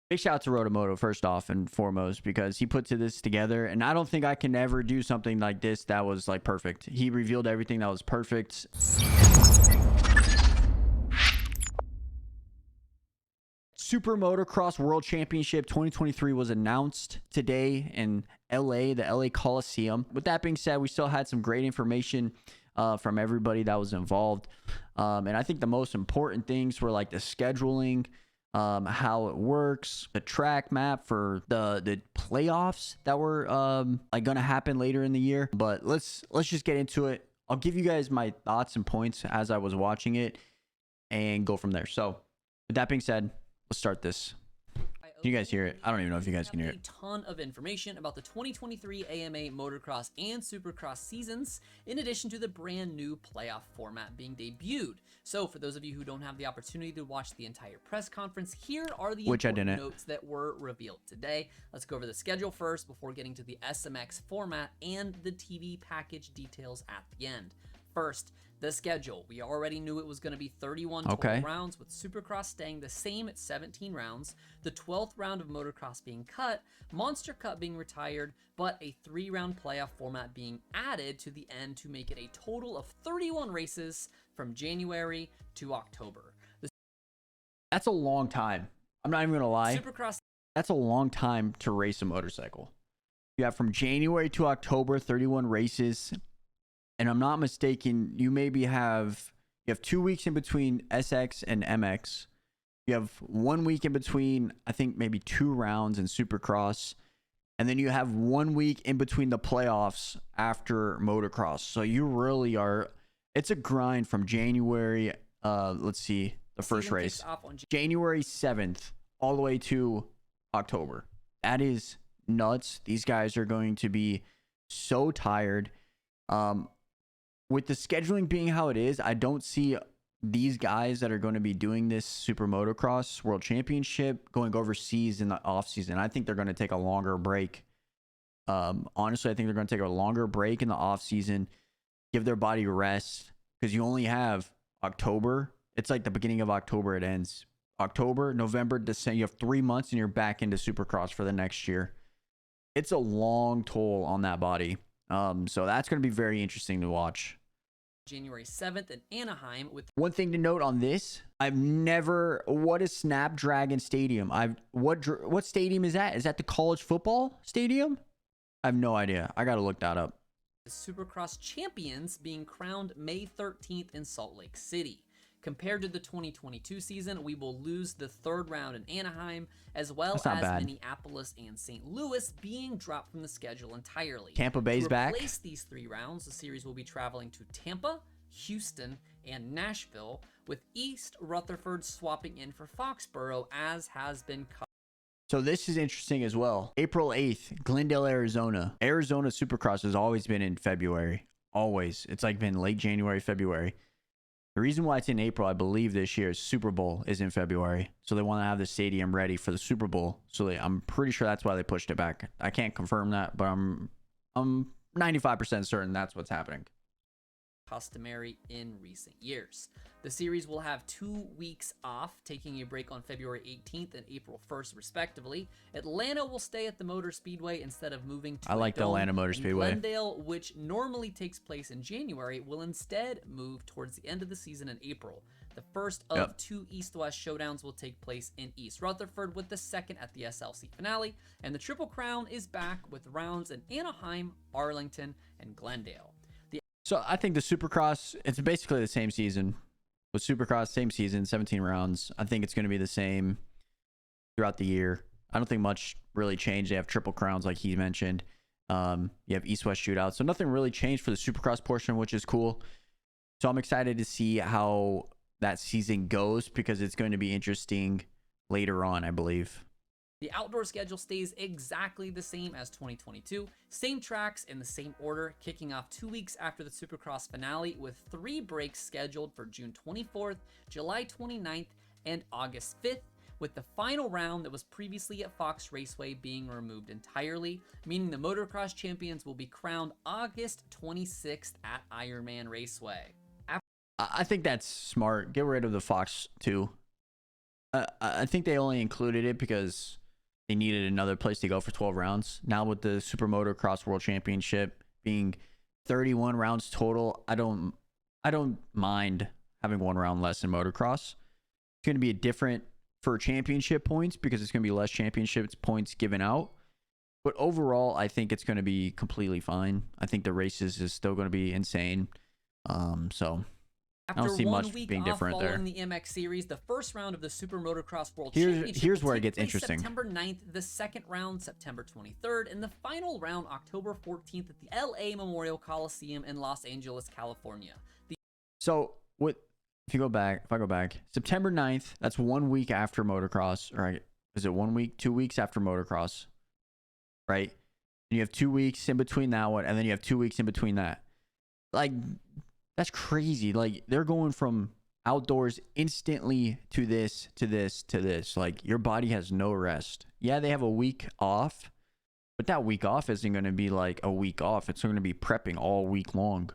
Big shout out to Rotomoto first off and foremost, because he put this together, and I don't think I can ever do something like this that was like perfect. He revealed everything that was perfect. Super Motocross World Championship 2023 was announced today in LA, the LA Coliseum. With that being said, we still had some great information from everybody that was involved. And I think the most important things were like the scheduling, how it works, the track map for the playoffs that were like gonna happen later in the year. But let's just get into it. I'll give you guys my thoughts and points as I was watching it and go from there. So with that being said, let's start this. Can you guys hear it? I don't even know if you guys can hear it. A ton of information about the 2023 AMA Motocross and Supercross seasons, in addition to the brand new playoff format being debuted. So for those of you who don't have the opportunity to watch the entire press conference, here are the important notes that were revealed today. Let's go over the schedule first before getting to the SMX format and the TV package details at the end. First, the schedule. We already knew it was going to be 31 total rounds, with Supercross staying the same at 17 rounds, the 12th round of Motocross being cut, Monster Cup being retired, but a 3-round playoff format being added to the end to make it a total of 31 races from January to October. That's a long time. I'm not even going to lie. Supercross. That's a long time to race a motorcycle. You have from January to October, 31 races. And I'm not mistaken, you have 2 weeks in between SX and MX. You have 1 week in between, I think maybe 2 rounds in Supercross. And then you have 1 week in between the playoffs after Motocross. So you really are, it's a grind from January, let's see, the first race. January 7th all the way to October. That is nuts. These guys are going to be so tired. With the scheduling being how it is, I don't see these guys that are going to be doing this Super Motocross World Championship going overseas in the offseason. I think they're going to take a longer break. Honestly, I think they're going to take a longer break in the offseason, give their body rest, because you only have October. It's like the beginning of October it ends. October, November, December. You have 3 months and you're back into Supercross for the next year. It's a long toll on that body. So that's going to be very interesting to watch. January 7th in Anaheim. With one thing to note on this, what is Snapdragon Stadium? What stadium is that? Is that the college football stadium? I have no idea. I got to look that up. The Supercross champions being crowned May 13th in Salt Lake City. Compared to the 2022 season, we will lose the 3rd round in Anaheim, as well as Minneapolis and St. Louis being dropped from the schedule entirely. Tampa Bay's back. To replace these 3 rounds, the series will be traveling to Tampa, Houston, and Nashville, with East Rutherford swapping in for Foxborough, as has been covered. So this is interesting as well. April 8th, Glendale, Arizona. Arizona Supercross has always been in February. Always. It's like been late January, February. The reason why it's in April, I believe this year's Super Bowl is in February. So they want to have the stadium ready for the Super Bowl. So I'm pretty sure that's why they pushed it back. I can't confirm that, but I'm 95% certain that's what's happening. Customary in recent years. The series will have 2 weeks off, taking a break on February 18th and April 1st, respectively. Atlanta will stay at the Motor Speedway instead of moving to the Atlanta Motor Speedway. Glendale, which normally takes place in January, will instead move towards the end of the season in April. The first of 2 East-West showdowns will take place in East Rutherford, with the second at the SLC finale, and the Triple Crown is back with rounds in Anaheim, Arlington, and Glendale. So I think the Supercross, it's basically the same season. With Supercross, same season, 17 rounds. I think it's going to be the same throughout the year. I don't think much really changed. They have Triple Crowns like he mentioned. You have East-West shootouts. So nothing really changed for the Supercross portion, which is cool. So I'm excited to see how that season goes, because it's going to be interesting later on, I believe. The outdoor schedule stays exactly the same as 2022. Same tracks in the same order, kicking off 2 weeks after the Supercross finale, with 3 breaks scheduled for June 24th, July 29th, and August 5th, with the final round that was previously at Fox Raceway being removed entirely, meaning the Motocross champions will be crowned August 26th at Ironman Raceway. I think that's smart. Get rid of the Fox too. I think they only included it because they needed another place to go for 12 rounds. Now with the Super Motocross World Championship being 31 rounds total, I don't mind having one round less in motocross. It's going to be a different for championship points because it's going to be less championships points given out. But overall, I think it's going to be completely fine. I think the races is still going to be insane. So I After don't see 1 much week being off different there. following the MX series, the first round of the Super Motocross World Championship Here's will where it take gets place interesting. September 9th, the second round September 23rd, and the final round October 14th at the LA Memorial Coliseum in Los Angeles, California. So what if I go back, September 9th, that's 1 week after motocross, or is it 1 week, 2 weeks after motocross, right? And you have 2 weeks in between that one, and then you have 2 weeks in between that. Like, that's crazy. Like, they're going from outdoors instantly to this, to this, to this. Like, your body has no rest. Yeah, they have a week off, but that week off isn't going to be like a week off. It's going to be prepping all week long.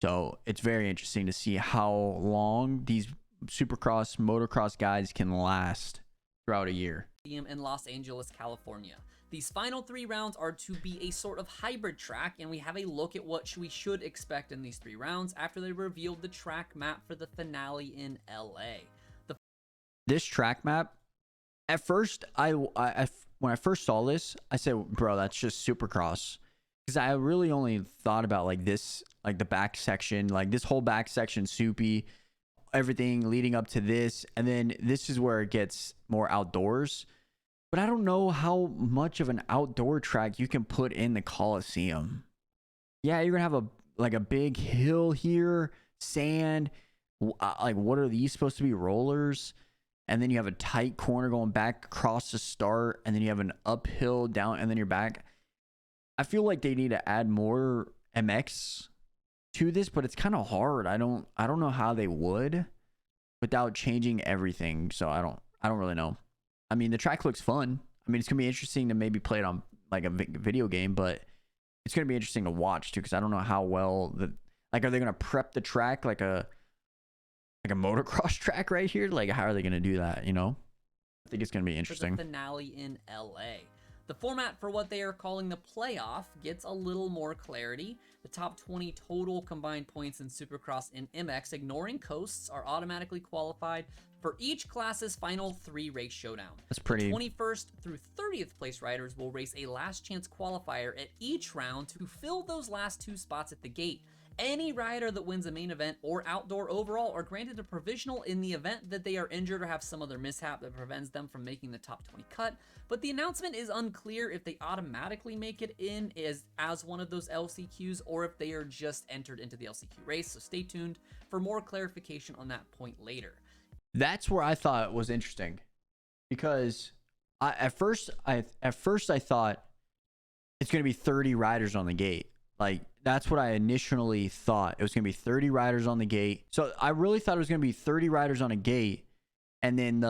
So it's very interesting to see how long these supercross, motocross guys can last throughout a year. In Los Angeles, California. These final 3 rounds are to be a sort of hybrid track, and we have a look at what we should expect in these 3 rounds after they revealed the track map for the finale in LA. This track map, at first, when I first saw this, I said, bro, that's just supercross. Because I really only thought about like this, like the back section, like this whole back section, soupy, everything leading up to this. And then this is where it gets more outdoors. But I don't know how much of an outdoor track you can put in the Coliseum. Yeah, you're going to have a big hill here, sand. Like, what are these supposed to be? Rollers? And then you have a tight corner going back across the start. And then you have an uphill down, and then you're back. I feel like they need to add more MX to this, but it's kind of hard. I don't know how they would without changing everything. So I don't really know. I mean, the track looks fun. I mean, it's gonna be interesting to maybe play it on like a video game, but it's gonna be interesting to watch too because I don't know how well are they gonna prep the track like a motocross track right here? Like, how are they gonna do that? You know, I think it's gonna be interesting. For the finale in LA. The format for what they are calling the playoff gets a little more clarity. The top 20 total combined points in Supercross and MX, ignoring coasts, are automatically qualified for each class's final 3 race showdown. That's pretty. 21st through 30th place riders will race a last chance qualifier at each round to fill those last 2 spots at the gate. Any rider that wins a main event or outdoor overall are granted a provisional in the event that they are injured or have some other mishap that prevents them from making the top 20 cut, but the announcement is unclear if they automatically make it in as one of those LCQs or if they are just entered into the LCQ race, so stay tuned for more clarification on that point later. That's where I thought it was interesting because at first I thought it's going to be 30 riders on the gate. Like, that's what I initially thought. It was going to be 30 riders on the gate. So I really thought it was going to be 30 riders on a gate. And then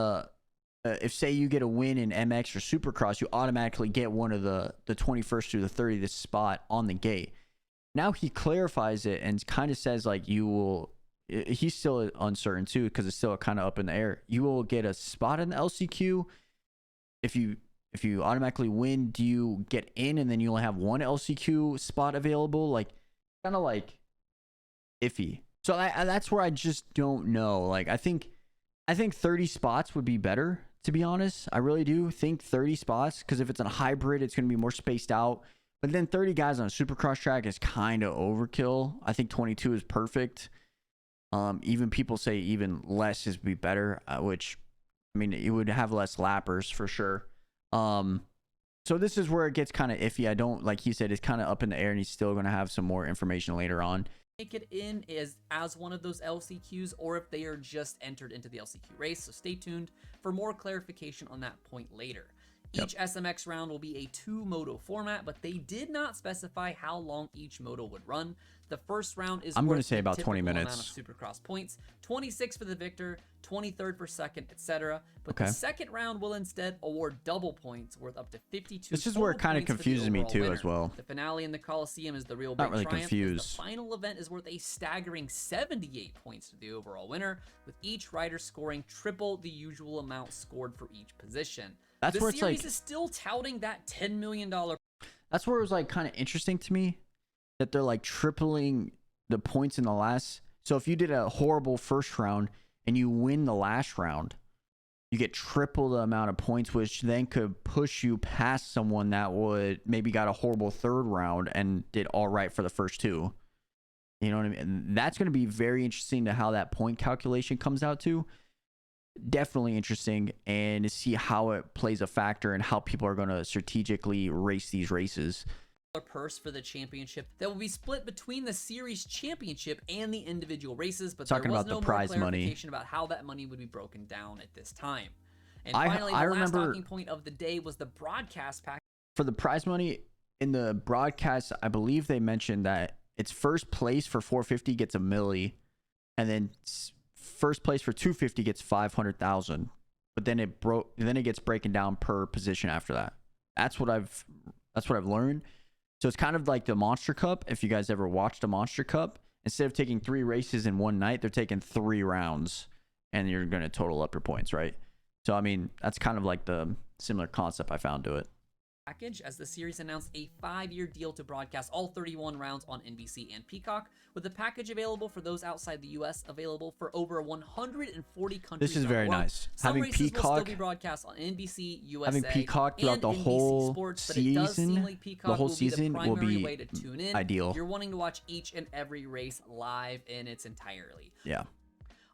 if say you get a win in MX or Supercross, you automatically get one of the 21st through the 30th spot on the gate. Now he clarifies it and kind of says like he's still uncertain too because it's still kind of up in the air. You will get a spot in the LCQ. If you automatically win, do you get in and then you only have one LCQ spot available? Like, kind of like iffy. So that's where I just don't know. Like, I think 30 spots would be better, to be honest. I really do think 30 spots because if it's a hybrid, it's going to be more spaced out. But then 30 guys on a Supercross track is kind of overkill. I think 22 is perfect. Even people say even less is be better, which, I mean, you would have less lappers for sure. So this is where it gets kind of iffy. I don't, like he said, it's kind of up in the air and he's still going to have some more information later on. Make it in as one of those LCQs or if they are just entered into the LCQ race, so stay tuned for more clarification on that point later. Each SMX round will be a 2-moto format, but they did not specify how long each moto would run. The first round is I'm going to worth say the about 20 typical minutes. amount of Supercross points, 26 for the victor, 23rd for second, etc. But Okay. the second round will instead award double points worth up to 52. This is where it kind of confuses me too as well. The finale in the Coliseum is the real Not big really triumph. confused. The final event is worth a staggering 78 points to the overall winner, with each rider scoring triple the usual amount scored for each position. That's where it's The like, series is still touting that $10 million. that's where it was like kind of interesting to me that they're like tripling the points in the last. So if you did a horrible first round and you win the last round, you get triple the amount of points, which then could push you past someone that would maybe got a horrible third round and did all right for the first two. You know what I mean? And that's going to be very interesting to how that point calculation comes out to. Definitely interesting, and to see how it plays a factor and how people are going to strategically race these races. Purse for the championship that will be split between the series championship and the individual races, but Talking there was about the no prize more money. clarification about how that money would be broken down at this time. And I finally, the last remember- talking point of the day was the broadcast pack. For the prize money in the broadcast, I believe they mentioned that it's first place for 450 gets a milli, and then first place for 250 gets 500,000. But then it gets broken down per position after that. That's what I've learned. So it's kind of like the Monster Cup. If you guys ever watched a Monster Cup, instead of taking 3 races in one night, they're taking 3 rounds, and you're going to total up your points, right? So I mean, that's kind of like the similar concept I found to it. Package, as the series announced a 5-year deal to broadcast all 31 rounds on NBC and Peacock, with the package available for those outside the US available for over 140 countries. This is very nice. Some Having races will still Peacock, be broadcast on NBC, USA, having Peacock throughout and the NBC whole Sports, but it does seem season, like Peacock the whole will season be the will primary be way to tune in. ideal. You're wanting to watch each and every race live in its entirety. Yeah.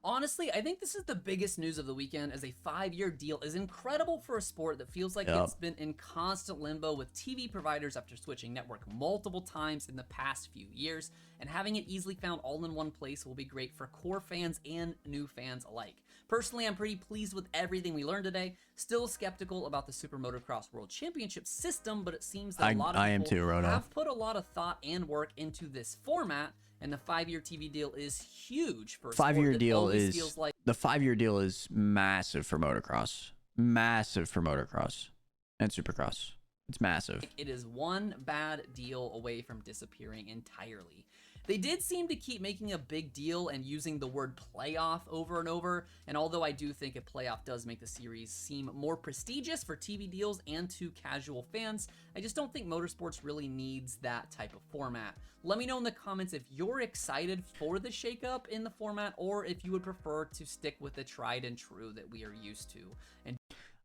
Honestly, I think this is the biggest news of the weekend, as a 5-year deal is incredible for a sport that feels like it's been in constant limbo with TV providers after switching network multiple times in the past few years, and having it easily found all in one place will be great for core fans and new fans alike. Personally, I'm pretty pleased with everything we learned today. Still skeptical about the Super Motocross World Championship system, but it seems that a lot of people have put a lot of thought and work into this format. And the 5-year TV deal is huge for a sport 5-year that deal always is feels like the 5-year deal is massive for motocross. Massive for motocross and supercross. It's massive. it is one bad deal away from disappearing entirely. They did seem to keep making a big deal and using the word playoff over and over, and although I do think a playoff does make the series seem more prestigious for TV deals and to casual fans, I just don't think motorsports really needs that type of format. Let me know in the comments if you're excited for the shakeup in the format, or if you would prefer to stick with the tried and true that we are used to. And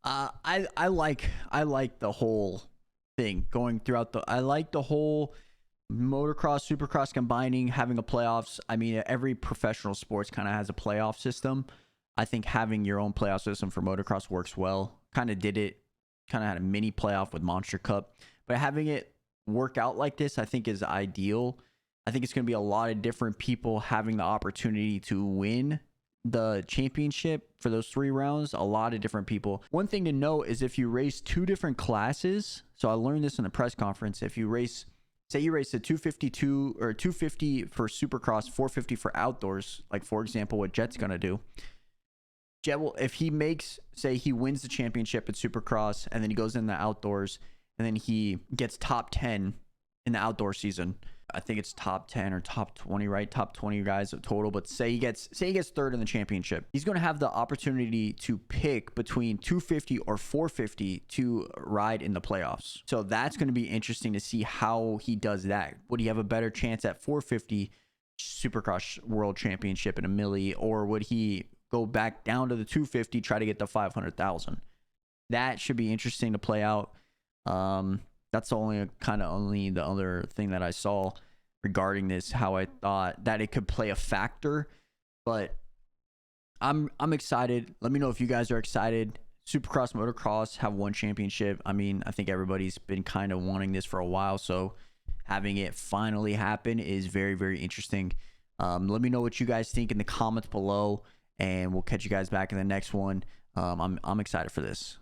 I like the whole thing going throughout I like the whole motocross, supercross combining, having a playoffs. I mean, every professional sports kind of has a playoff system. I think having your own playoff system for motocross works well. Kind of had a mini playoff with Monster Cup, but having it work out like this, I think is ideal. I think it's going to be a lot of different people having the opportunity to win the championship for those 3 rounds. A lot of different people. One thing to note is if you race 2 different classes, so I learned this in the press conference, if you race, say you race a 252 or 250 for supercross, 450 for outdoors, like for example what Jet's going to do. Jet will, if he makes, say he wins the championship at supercross and then he goes in the outdoors and then he gets top 10 in the outdoor season. I think it's top 10 or top 20, right? Top 20 guys total. But say he gets 3rd in the championship. He's going to have the opportunity to pick between 250 or 450 to ride in the playoffs. So that's going to be interesting to see how he does that. Would he have a better chance at 450 Supercross World Championship in a milli, or would he go back down to the 250, try to get the 500,000? That should be interesting to play out. That's only the other thing that I saw regarding this, how I thought that it could play a factor. But I'm excited. Let me know if you guys are excited. Supercross, motocross have one championship. I mean, I think everybody's been kind of wanting this for a while, so having it finally happen is very, very interesting. Let me know what you guys think in the comments below, and we'll catch you guys back in the next one. I'm excited for this.